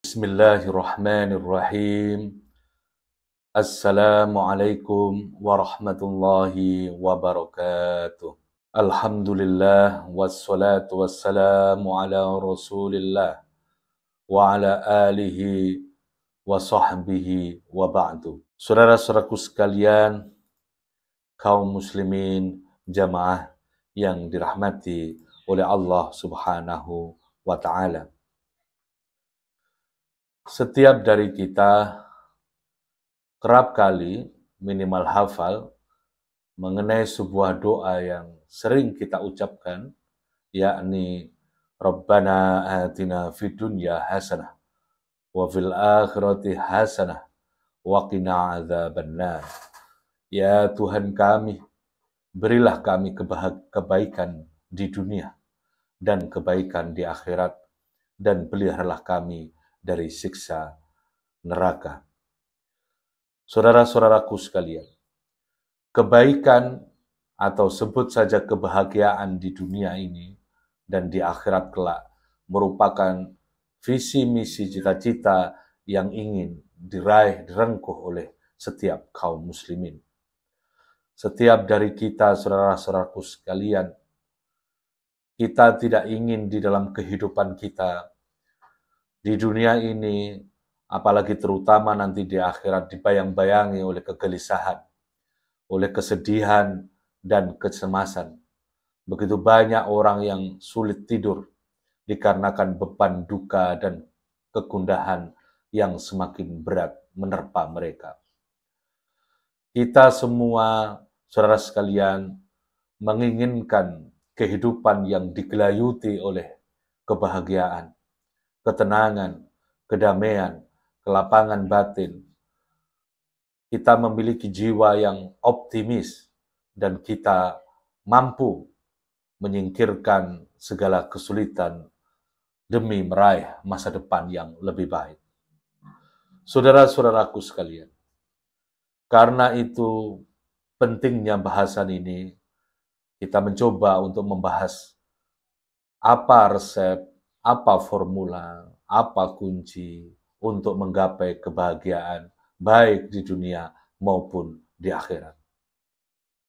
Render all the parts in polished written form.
Bismillahirrahmanirrahim. Assalamualaikum warahmatullahi wabarakatuh. Alhamdulillah wassalatu wassalamu ala Rasulillah wa ala alihi wa sahbihi wa ba'du. Saudara-saudaraku sekalian, kaum muslimin jamaah yang dirahmati oleh Allah Subhanahu wa taala. Setiap dari kita kerap kali minimal hafal mengenai sebuah doa yang sering kita ucapkan, yakni Rabbana atina fid dunya hasanah wa fil akhirati hasanah wa qina adzabannar. Ya Tuhan kami, berilah kami kebaikan di dunia dan kebaikan di akhirat, dan peliharalah kami dari siksa neraka. Saudara-saudaraku sekalian, kebaikan atau sebut saja kebahagiaan di dunia ini dan di akhirat kelak merupakan visi misi cita-cita yang ingin diraih, direngkuh oleh setiap kaum muslimin. Setiap dari kita, saudara-saudaraku sekalian, kita tidak ingin di dalam kehidupan kita di dunia ini, apalagi terutama nanti di akhirat, dibayang-bayangi oleh kegelisahan, oleh kesedihan dan kecemasan. Begitu banyak orang yang sulit tidur dikarenakan beban duka dan kegundahan yang semakin berat menerpa mereka. Kita semua, saudara sekalian, menginginkan kehidupan yang digelayuti oleh kebahagiaan, ketenangan, kedamaian, kelapangan batin. Kita memiliki jiwa yang optimis dan kita mampu menyingkirkan segala kesulitan demi meraih masa depan yang lebih baik. Saudara-saudaraku sekalian, karena itu pentingnya bahasan ini, kita mencoba untuk membahas apa resep, apa formula, apa kunci untuk menggapai kebahagiaan baik di dunia maupun di akhirat.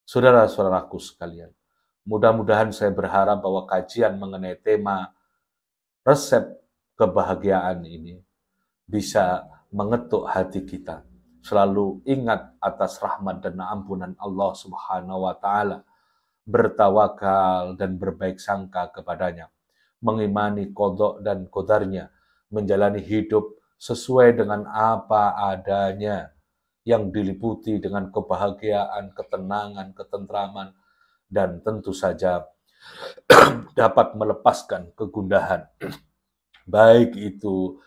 Saudara-saudaraku sekalian, mudah-mudahan saya berharap bahwa kajian mengenai tema resep kebahagiaan ini bisa mengetuk hati kita. Selalu ingat atas rahmat dan ampunan Allah Subhanahu wa taala, bertawakal dan berbaik sangka kepadanya, mengimani qada dan qadarnya, menjalani hidup sesuai dengan apa adanya, yang diliputi dengan kebahagiaan, ketenangan, ketentraman, dan tentu saja dapat melepaskan kegundahan, baik itu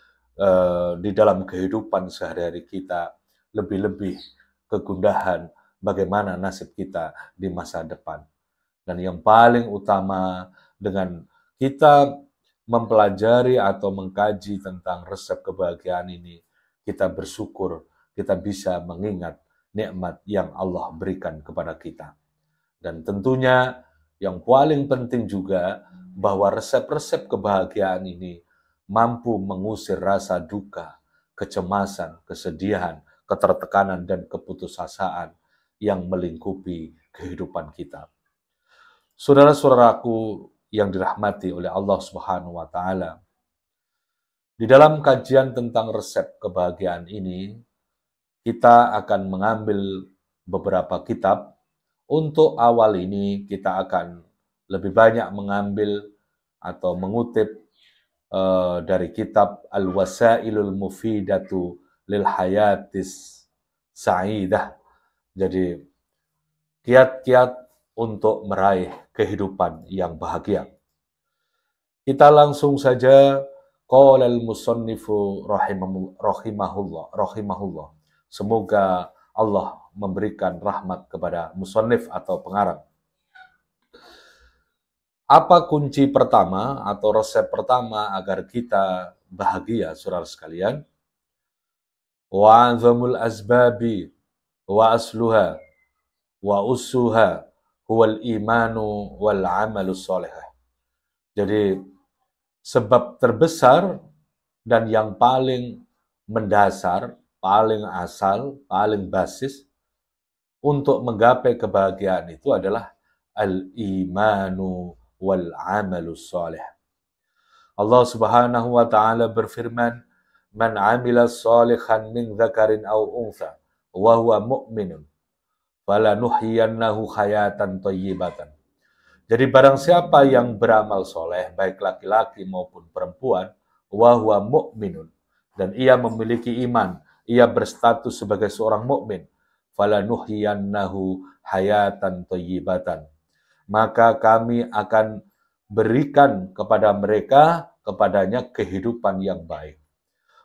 di dalam kehidupan sehari-hari kita, lebih-lebih kegundahan bagaimana nasib kita di masa depan. Dan yang paling utama, dengan kita mempelajari atau mengkaji tentang resep kebahagiaan ini, kita bersyukur kita bisa mengingat nikmat yang Allah berikan kepada kita. Dan tentunya yang paling penting juga bahwa resep-resep kebahagiaan ini mampu mengusir rasa duka, kecemasan, kesedihan, ketertekanan, dan keputusasaan yang melingkupi kehidupan kita. Saudara-saudaraku yang dirahmati oleh Allah Subhanahu wa taala, di dalam kajian tentang resep kebahagiaan ini, kita akan mengambil beberapa kitab. Untuk awal ini kita akan lebih banyak mengambil atau mengutip dari kitab Al-Wasailul Mufidatu lil Hayatis Sa'idah. Jadi kiat-kiat untuk meraih kehidupan yang bahagia. Kita langsung saja, qala al-musannifu rahimahullah. Semoga Allah memberikan rahmat kepada musannif atau pengarang. Apa kunci pertama atau resep pertama agar kita bahagia, saudara sekalian? Wa azamul asbabi wa asluha wa usuha huwal imanu wal amalus soleh. Jadi sebab terbesar Dan yang paling mendasar, paling asal, paling basis untuk menggapai kebahagiaan itu adalah al-imanu wal amalus soleh. Allah Subhanahu wa taala berfirman, "Man 'amila shalihan min dzakarin aw untha wa huwa mu'minun, falanuhyiyannahu hayatan thayyibatan." Jadi barang siapa yang beramal soleh, baik laki-laki maupun perempuan, wa huwa mu'minun, dan ia memiliki iman, ia berstatus sebagai seorang mukmin, falanuhyiyannahu hayatan thayyibatan, maka kami akan berikan kepada mereka, kepadanya kehidupan yang baik.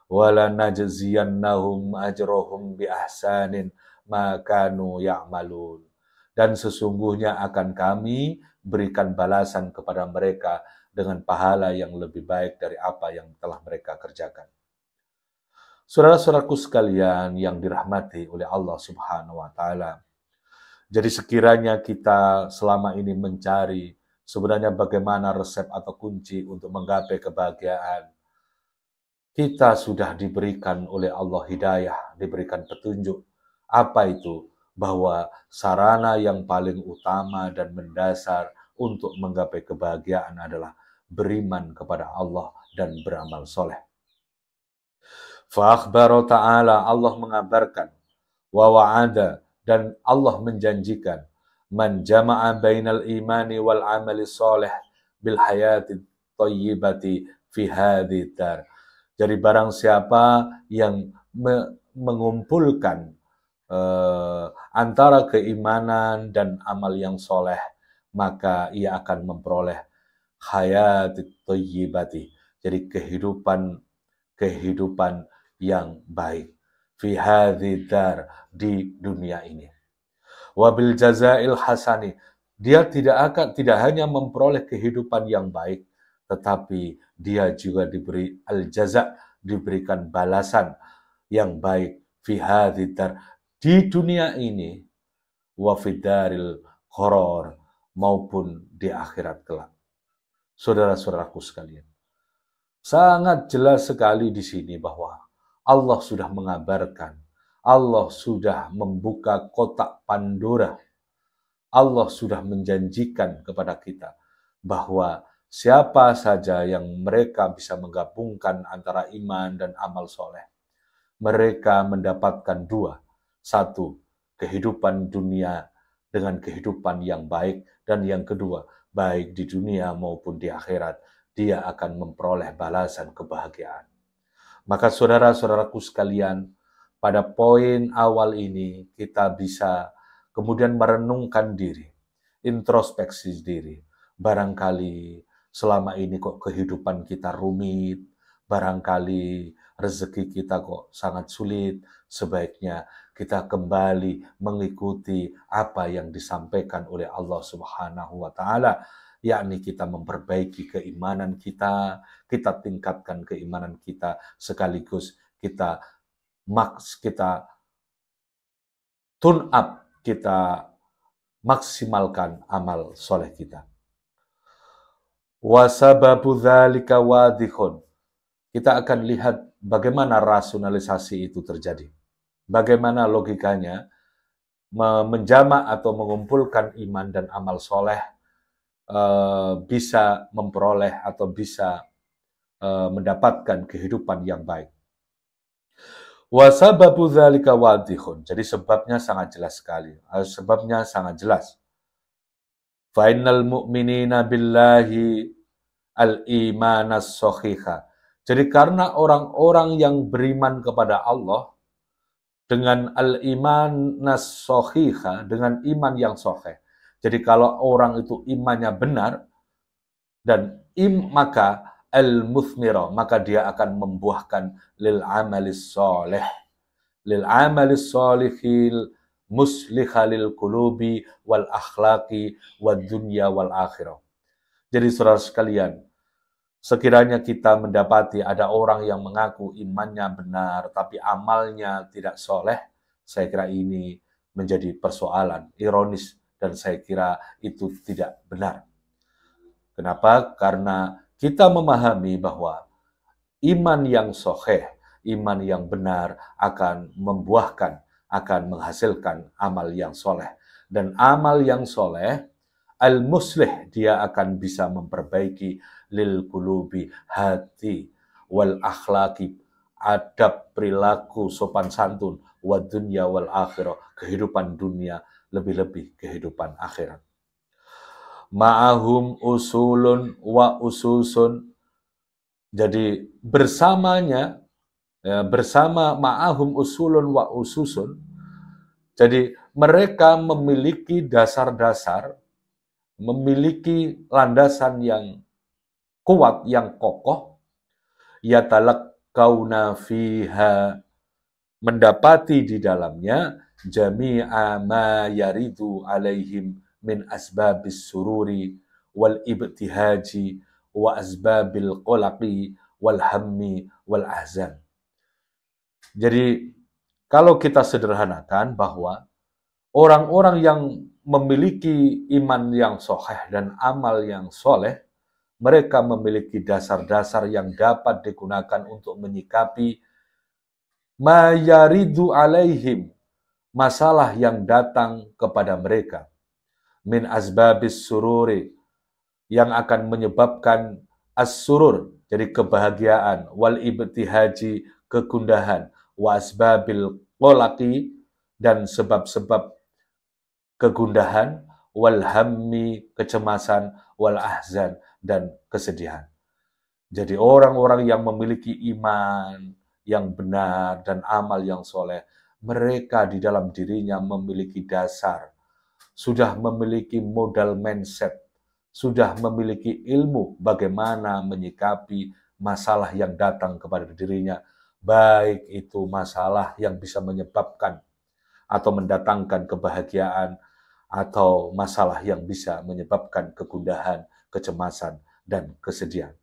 Wala najziyannahum ajrohum bi ahsanin ma kanu ya'malun. Dan sesungguhnya akan kami berikan balasan kepada mereka dengan pahala yang lebih baik dari apa yang telah mereka kerjakan. Saudara-saudaraku sekalian yang dirahmati oleh Allah Subhanahu wa taala. Jadi sekiranya kita selama ini mencari sebenarnya bagaimana resep atau kunci untuk menggapai kebahagiaan, kita sudah diberikan oleh Allah hidayah, diberikan petunjuk. Apa itu? Bahwa sarana yang paling utama dan mendasar untuk menggapai kebahagiaan adalah beriman kepada Allah dan beramal soleh. Fa'akhbaro ta'ala, Allah mengabarkan, wa wa'ada, dan Allah menjanjikan, man jama'a bainal imani wal amali soleh bil hayati thayyibati fi hadhihi dar. Jadi barang siapa yang mengumpulkan antara keimanan dan amal yang soleh, maka ia akan memperoleh hayati thayyibati, jadi kehidupan yang baik fi hadhihi dar, di dunia ini. Wabil jazail hasani, dia tidak hanya memperoleh kehidupan yang baik, tetapi dia juga diberi al-jaza, diberikan balasan yang baik fi hadhihi dar, di dunia ini, wa fidaril qarar, maupun di akhirat kelak. Saudara-saudaraku sekalian, sangat jelas sekali di sini bahwa Allah sudah mengabarkan, Allah sudah membuka kotak Pandora, Allah sudah menjanjikan kepada kita bahwa siapa saja yang mereka bisa menggabungkan antara iman dan amal soleh, mereka mendapatkan dua. Satu, kehidupan dunia dengan kehidupan yang baik, dan yang kedua, baik di dunia maupun di akhirat, dia akan memperoleh balasan kebahagiaan. Maka saudara-saudaraku sekalian, pada poin awal ini kita bisa kemudian merenungkan diri, introspeksi diri. Barangkali selama ini kok kehidupan kita rumit, barangkali rezeki kita kok sangat sulit, sebaiknya kita kembali mengikuti apa yang disampaikan oleh Allah Subhanahu wa taala, yakni kita memperbaiki keimanan kita tingkatkan keimanan kita, sekaligus kita tune up, kita maksimalkan amal soleh kita. Wasababu dzalika wadihun. Kita akan lihat bagaimana rasionalisasi itu terjadi. Bagaimana logikanya menjamak atau mengumpulkan iman dan amal soleh bisa memperoleh atau bisa mendapatkan kehidupan yang baik. Wasababu dzalika wadihun. Jadi sebabnya sangat jelas sekali. Sebabnya sangat jelas. Fa'innal mu'minina billahi al-imanas sohiha. Jadi karena orang-orang yang beriman kepada Allah dengan al-imanas sohiha, dengan iman yang sohih. Jadi kalau orang itu imannya benar, dan maka al-muthmira, maka dia akan membuahkan lil amalis soleh, lil amalis solihil musliha lil qulubi wal akhlaqi wad dunya wal akhirah. Jadi saudara sekalian, sekiranya kita mendapati ada orang yang mengaku imannya benar tapi amalnya tidak soleh, saya kira ini menjadi persoalan ironis dan saya kira itu tidak benar. Kenapa? Karena kita memahami bahwa iman yang sahih, iman yang benar akan membuahkan, akan menghasilkan amal yang soleh. Dan amal yang soleh, al-muslih, dia akan bisa memperbaiki lil qulubi, hati, wal akhlaki, adab, perilaku, sopan santun, wa dunya wal akhirah, kehidupan dunia, lebih-lebih kehidupan akhirat. Ma'ahum usulun wa ususun, jadi bersamanya, bersama ma'ahum usulun wa ususun, jadi mereka memiliki dasar-dasar, memiliki landasan yang kuat, yang kokoh, yatalaqawna fiha, mendapati di dalamnya jami'a ma yaridu alaihim min asbabis sururi wal ibtihaji wa asbabil qalaqi wal hammi wal ahzan. Jadi kalau kita sederhanakan bahwa orang-orang yang memiliki iman yang sahih dan amal yang soleh, mereka memiliki dasar-dasar yang dapat digunakan untuk menyikapi ma yaridu alaihim, masalah yang datang kepada mereka, min asbabis sururi, yang akan menyebabkan as-surur, jadi kebahagiaan, wal ibtihaji, kegundahan, wa asbabil qalaqi, dan sebab-sebab kegundahan, wal hammi, kecemasan, wal ahzan, dan kesedihan. Jadi orang-orang yang memiliki iman yang benar dan amal yang soleh, mereka di dalam dirinya memiliki dasar, sudah memiliki modal mindset, sudah memiliki ilmu bagaimana menyikapi masalah yang datang kepada dirinya, baik itu masalah yang bisa menyebabkan atau mendatangkan kebahagiaan, atau masalah yang bisa menyebabkan kegundahan, kecemasan, dan kesedihan.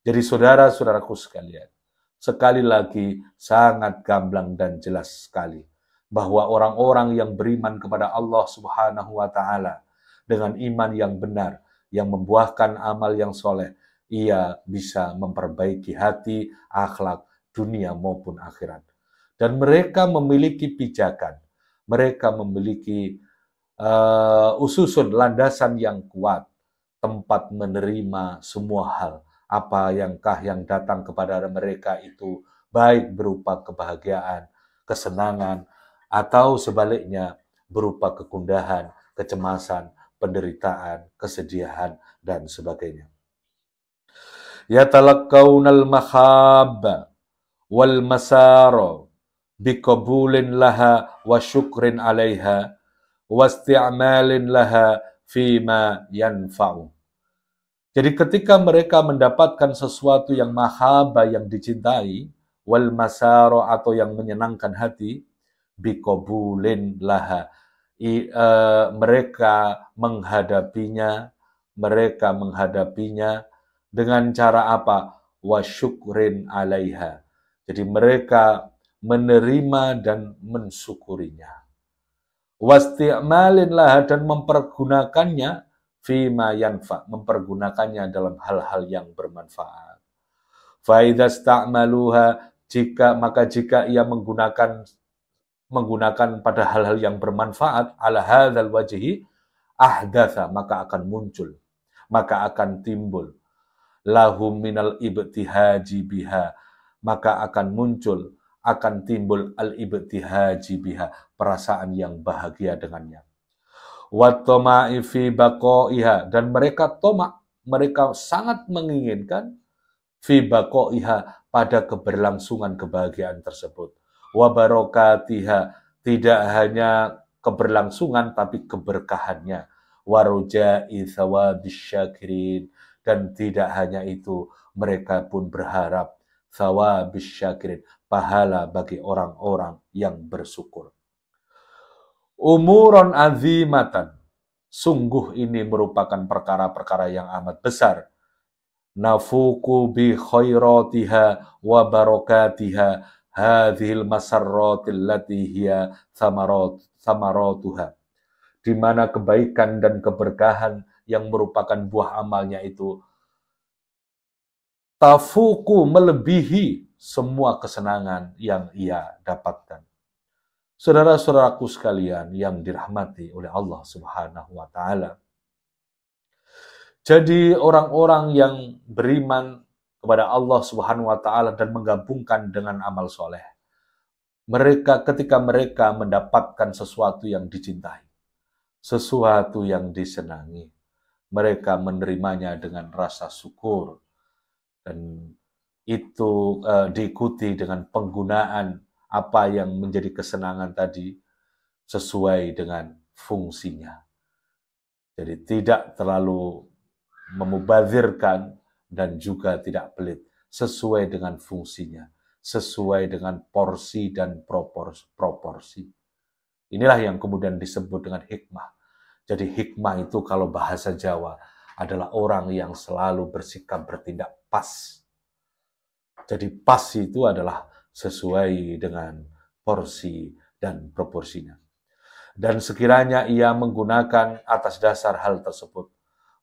Jadi saudara-saudaraku sekalian, sekali lagi sangat gamblang dan jelas sekali bahwa orang-orang yang beriman kepada Allah Subhanahu wa Ta'ala dengan iman yang benar, yang membuahkan amal yang soleh, ia bisa memperbaiki hati, akhlak, dunia maupun akhirat. Dan mereka memiliki pijakan, mereka memiliki ususun, landasan yang kuat, tempat menerima semua hal, apa yang datang kepada mereka itu, baik berupa kebahagiaan, kesenangan, atau sebaliknya berupa kegundahan, kecemasan, penderitaan, kesedihan, dan sebagainya. Yatalaqqawnal mahabba wal masara biqabulin laha wa syukrin 'alaiha wa isti'malin laha fima yanfa'u. Jadi ketika mereka mendapatkan sesuatu yang mahabba, yang dicintai, wal masara, atau yang menyenangkan hati, biqabulin laha, mereka menghadapinya dengan cara apa? Wa syukrin 'alaiha. Jadi mereka menerima dan mensyukurinya. Wasti'malin laha, dan mempergunakannya fima yanfa, mempergunakannya dalam hal-hal yang bermanfaat. Fa idza sta'maluha, jika ia menggunakan pada hal-hal yang bermanfaat, ala hadzal wajhi ahdatsa, maka akan timbul lahum minal ibtihaji biha, maka akan timbul al-ibtihaji biha, perasaan yang bahagia dengannya. Wa tama'i fi baqaiha, dan mereka sangat menginginkan fi baqaiha, pada keberlangsungan kebahagiaan tersebut. Wa barokatiha, tidak hanya keberlangsungan tapi keberkahannya. Wa roja'i thawabis syakirin, dan tidak hanya itu, mereka pun berharap thawabis syakirin, pahala bagi orang-orang yang bersyukur. Umuron azimatan, sungguh ini merupakan perkara-perkara yang amat besar. Nafuku bi khairatiha wa barakatiha hadhil masarratil lati hiya samaratuha, di mana kebaikan dan keberkahan yang merupakan buah amalnya itu tafuku melebihi semua kesenangan yang ia dapatkan. Saudara-saudaraku sekalian yang dirahmati oleh Allah Subhanahu wa taala. Jadi orang-orang yang beriman kepada Allah Subhanahu wa taala dan menggabungkan dengan amal soleh, mereka ketika mereka mendapatkan sesuatu yang dicintai, sesuatu yang disenangi, mereka menerimanya dengan rasa syukur, dan itu diikuti dengan penggunaan apa yang menjadi kesenangan tadi sesuai dengan fungsinya. Jadi tidak terlalu memubazirkan dan juga tidak pelit, sesuai dengan fungsinya, sesuai dengan porsi dan proporsi. Inilah yang kemudian disebut dengan hikmah. Jadi hikmah itu kalau bahasa Jawa adalah orang yang selalu bersikap bertindak pas. Jadi pas itu adalah sesuai dengan porsi dan proporsinya. Dan sekiranya ia menggunakan atas dasar hal tersebut,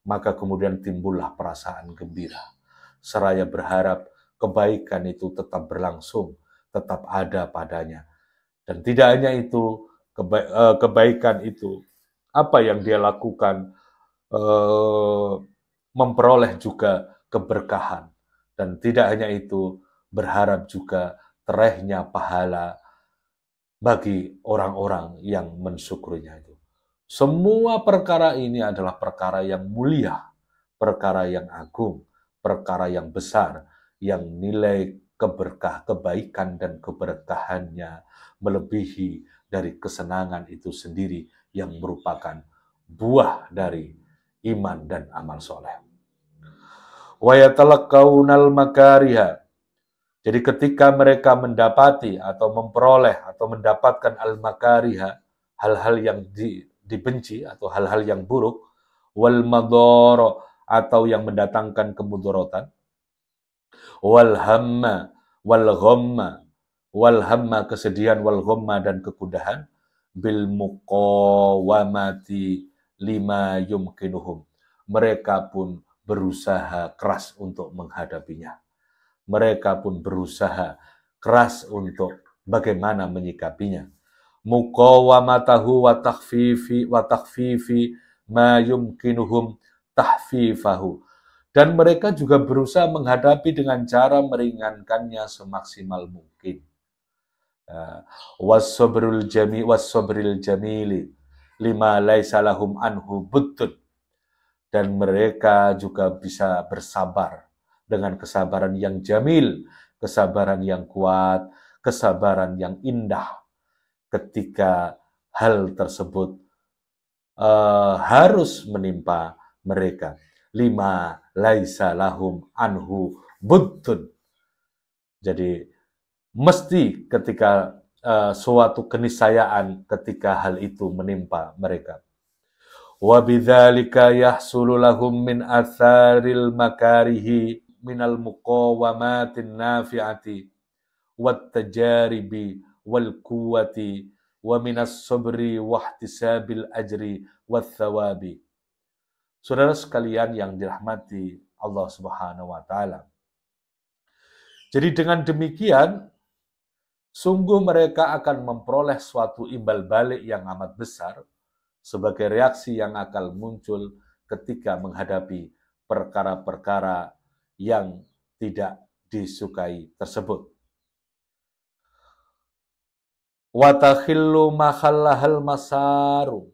maka kemudian timbullah perasaan gembira. Seraya berharap kebaikan itu tetap berlangsung, tetap ada padanya. Dan tidak hanya itu, kebaikan itu, apa yang dia lakukan, memperoleh juga keberkahan. Dan tidak hanya itu, berharap juga terehnya pahala bagi orang-orang yang mensyukurinya itu. Semua perkara ini adalah perkara yang mulia, perkara yang agung, perkara yang besar, yang nilai kebaikan dan keberkahannya melebihi dari kesenangan itu sendiri yang merupakan buah dari iman dan amal soleh. Wa yatalaqaunal makariha. Jadi ketika mereka mendapati atau memperoleh atau mendapatkan al-makariha, hal-hal yang dibenci atau hal-hal yang buruk, wal madhara atau yang mendatangkan kemudaratan, wal hamma wal ghamma, wal hamma kesedihan, wal ghamma dan kegundahan, bil muqawamati lima yumkinuhum. Mereka pun berusaha keras untuk menghadapinya. Mereka pun berusaha keras untuk bagaimana menyikapinya. Muqawamatahu wa takhfifi ma yumkinuhum tahfifahu. Dan mereka juga berusaha menghadapi dengan cara meringankannya semaksimal mungkin. Was-sabril jamili lima laisa lahum anhu buddun. Dan mereka juga bisa bersabar dengan kesabaran yang jamil, kesabaran yang kuat, kesabaran yang indah ketika hal tersebut harus menimpa mereka. Lima laisa lahum anhu buddun. Jadi mesti ketika suatu keniscayaan ketika hal itu menimpa mereka. Wa bidzalika yahsulu lahum min atharil makarihi minal muqawamatin nafi'ati wat tajaribi wal quwwati wa minas sabri wa ihtisabil ajri wat thawabi. Saudara sekalian yang dirahmati Allah Subhanahu wa taala. Jadi dengan demikian sungguh mereka akan memperoleh suatu imbal balik yang amat besar sebagai reaksi yang akan muncul ketika menghadapi perkara-perkara yang tidak disukai tersebut. Watakhillu makhallahal masaru.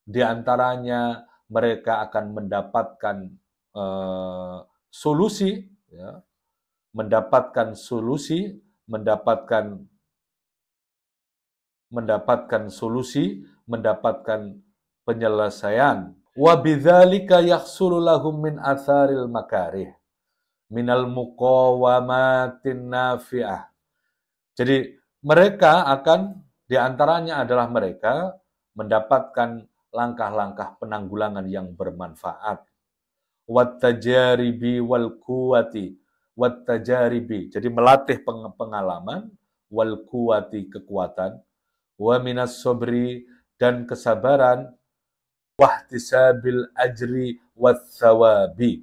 Di antaranya mereka akan mendapatkan solusi, ya, mendapatkan penyelesaian. Wa bidzalika yahsulu lahum min atharil makarih minal muqawamatin nafi'ah. Jadi mereka akan, diantaranya adalah mereka mendapatkan langkah-langkah penanggulangan yang bermanfaat. Wat tajaribi wal quwwati, wat tajaribi, jadi melatih pengalaman, wal quwwati kekuatan, wa minas sabri dan kesabaran, wahtisabil ajri wat thawabi,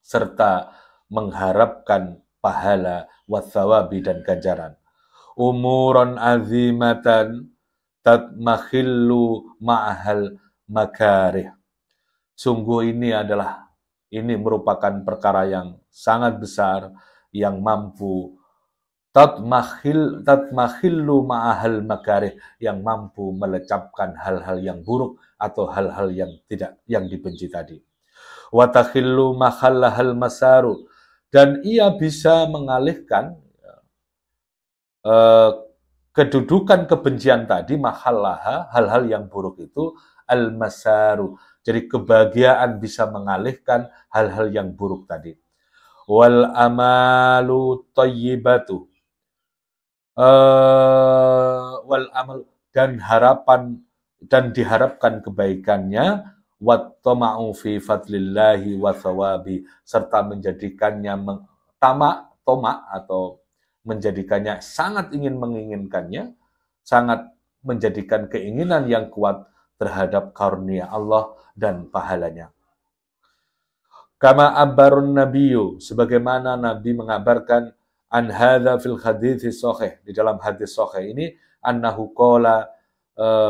serta mengharapkan pahala wathawabi dan ganjaran. Umuran azimatan tatmakhillu ma'ahal makarih. Sungguh ini merupakan perkara yang sangat besar yang mampu tatmakhillu ma'ahal makarih, yang mampu melecapkan hal-hal yang buruk atau hal-hal yang dibenci tadi. Wa takhillu mahallahal masaru, dan ia bisa mengalihkan kedudukan kebencian tadi, mahallaha, hal-hal yang buruk itu, al-masaru. Jadi kebahagiaan bisa mengalihkan hal-hal yang buruk tadi. Wal amalu thayyibatu. Wal amal, dan harapan dan diharapkan kebaikannya, wat tama'u fi fadlillahi wa thawabi, serta menjadikannya tamak atau menjadikannya sangat menginginkannya, sangat menjadikan keinginan yang kuat terhadap karunia Allah dan pahalanya. Kama abarun nabiyyu, sebagaimana Nabi mengabarkan an hadza fil hadits sahih, di dalam hadis sahih ini, annahu qala,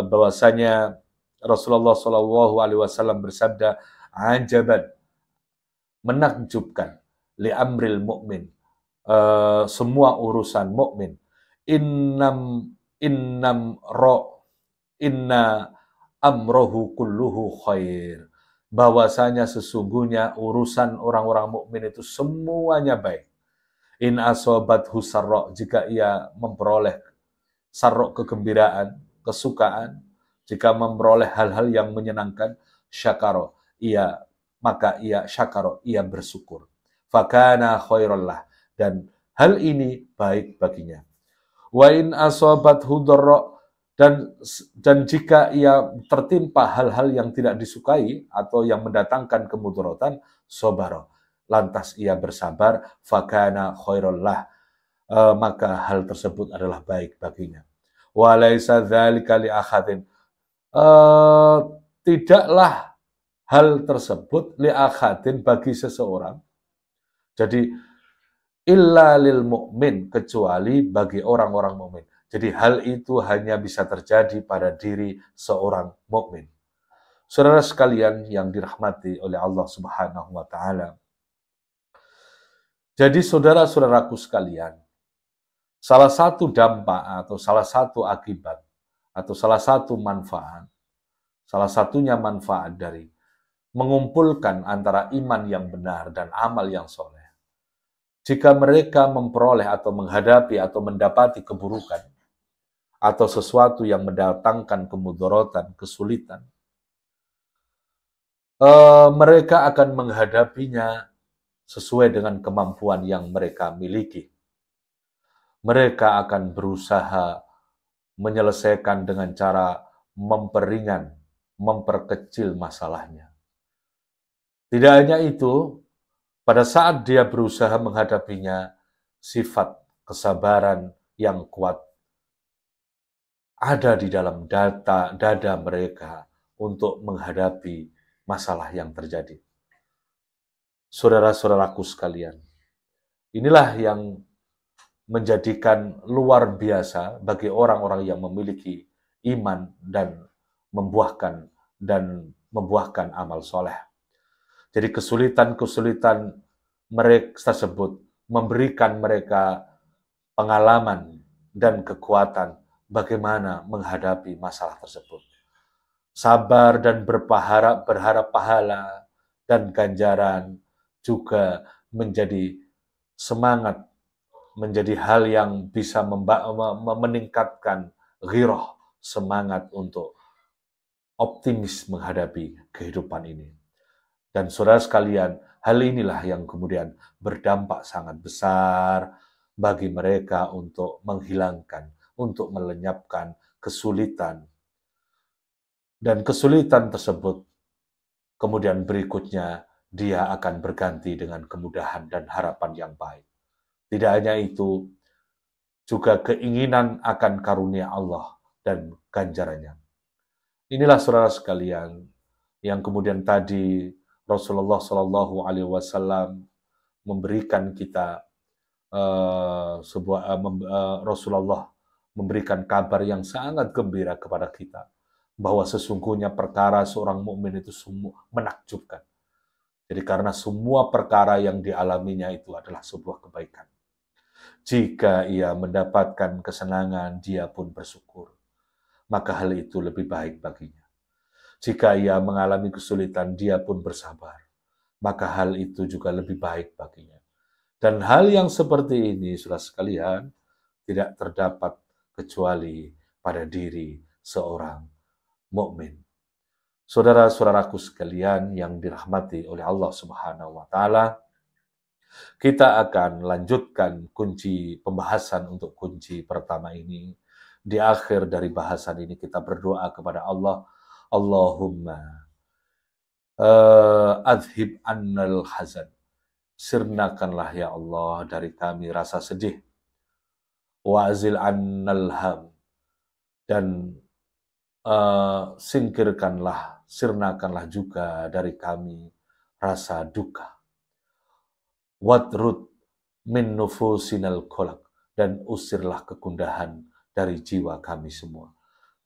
bahwasanya Rasulullah sallallahu alaihi wasallam bersabda, ajaban, menakjubkan, li amril mukmin, semua urusan mukmin, inna amrohu kulluhu khair, bahwasanya sesungguhnya urusan orang-orang mukmin itu semuanya baik. In asobathu sarra, jika ia memperoleh sarra, kegembiraan, kesukaan, jika memperoleh hal-hal yang menyenangkan, syakara, maka ia syakara, ia bersyukur. Fakana khairallah, dan hal ini baik baginya. Wa in asobathu dharra, dan jika ia tertimpa hal-hal yang tidak disukai atau yang mendatangkan kemudaratan, sabara, lantas ia bersabar, fakana khairallah, maka hal tersebut adalah baik baginya. Wa laisa dzalika li akhadin, tidaklah hal tersebut li akhadin, bagi seseorang, jadi illa lil mu'min, kecuali bagi orang-orang mukmin. Jadi hal itu hanya bisa terjadi pada diri seorang mukmin. Saudara sekalian yang dirahmati oleh Allah Subhanahu wa taala. Jadi saudara-saudaraku sekalian, salah satu dampak atau salah satu akibat atau salah satu manfaat, salah satunya manfaat dari mengumpulkan antara iman yang benar dan amal yang soleh, jika mereka memperoleh atau menghadapi atau mendapati keburukan atau sesuatu yang mendatangkan kemudaratan, kesulitan, mereka akan menghadapinya sesuai dengan kemampuan yang mereka miliki. Mereka akan berusaha menyelesaikan dengan cara memperingan, memperkecil masalahnya. Tidak hanya itu, pada saat dia berusaha menghadapinya, sifat kesabaran yang kuat ada di dalam dada mereka untuk menghadapi masalah yang terjadi. Saudara-saudaraku sekalian, inilah yang menjadikan luar biasa bagi orang-orang yang memiliki iman dan membuahkan amal soleh. Jadi kesulitan-kesulitan mereka tersebut memberikan mereka pengalaman dan kekuatan bagaimana menghadapi masalah tersebut. Sabar dan berharap pahala dan ganjaran juga menjadi semangat, menjadi hal yang bisa meningkatkan ghirah, semangat untuk optimis menghadapi kehidupan ini. Dan saudara sekalian, hal inilah yang kemudian berdampak sangat besar bagi mereka untuk menghilangkan, untuk melenyapkan kesulitan. Dan kesulitan tersebut kemudian berikutnya dia akan berganti dengan kemudahan dan harapan yang baik. Tidak hanya itu, juga keinginan akan karunia Allah dan ganjarannya. Inilah saudara sekalian yang kemudian tadi Rasulullah Shallallahu Alaihi Wasallam memberikan kita Rasulullah memberikan kabar yang sangat gembira kepada kita bahwa sesungguhnya perkara seorang mukmin itu semua menakjubkan. Jadi karena semua perkara yang dialaminya itu adalah sebuah kebaikan. Jika ia mendapatkan kesenangan, dia pun bersyukur. Maka hal itu lebih baik baginya. Jika ia mengalami kesulitan, dia pun bersabar. Maka hal itu juga lebih baik baginya. Dan hal yang seperti ini, saudara sekalian, tidak terdapat kecuali pada diri seorang mukmin. Saudara-saudaraku sekalian yang dirahmati oleh Allah Subhanahu wa taala, kita akan lanjutkan kunci pembahasan untuk kunci pertama ini. Di akhir dari bahasan ini kita berdoa kepada Allah, Allahumma adhib annal hazan. Sirnakanlah ya Allah dari kami rasa sedih. Wa'zil annal ham. Dan sirnakanlah juga dari kami rasa duka. Wadrud min nufusinal kolak. Dan usirlah kegundahan dari jiwa kami semua.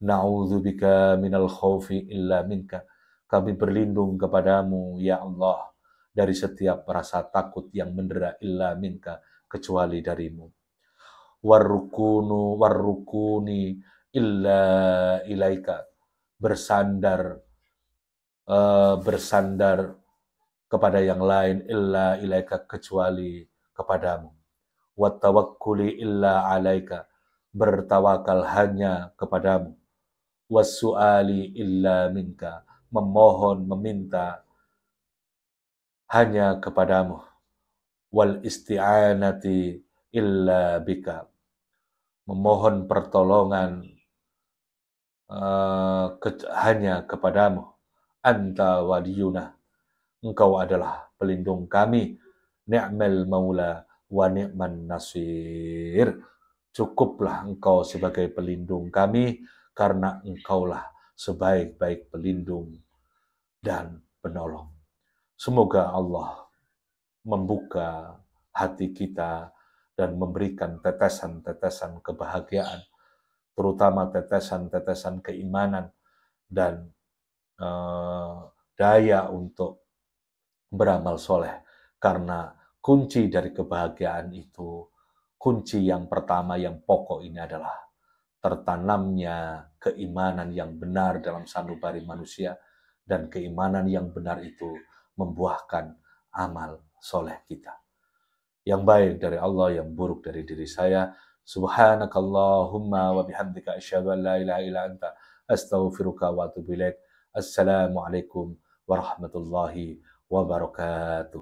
Na'udzubika minal khawfi illa minka. Kami berlindung kepadamu, ya Allah, dari setiap rasa takut yang mendera illa minka, kecuali darimu. Warrukuni illa ilaika. Bersandar kepada yang lain illa ilaika, kecuali kepadamu. Wattawakkuli illa alaika. Bertawakal hanya kepadamu. Wassu'ali illa minka. Memohon, meminta hanya kepadamu. Wal isti'anati illa bika. Memohon pertolongan hanya kepadamu. Anta waliyuna. Engkau adalah pelindung kami. Ni'mal maula wa ni'man nasir. Cukuplah engkau sebagai pelindung kami, karena engkaulah sebaik-baik pelindung dan penolong. Semoga Allah membuka hati kita dan memberikan tetesan-tetesan kebahagiaan, terutama tetesan-tetesan keimanan dan daya untuk beramal soleh. Karena kunci dari kebahagiaan itu, kunci yang pertama yang pokok ini adalah tertanamnya keimanan yang benar dalam sanubari manusia, dan keimanan yang benar itu membuahkan amal soleh kita. Yang baik dari Allah, yang buruk dari diri saya. Subhanakallahumma wa bihamdika asyhadu an la ilaha illa anta astaghfiruka wa atubu ilaik. Assalamualaikum warahmatullahi wabarakatuh.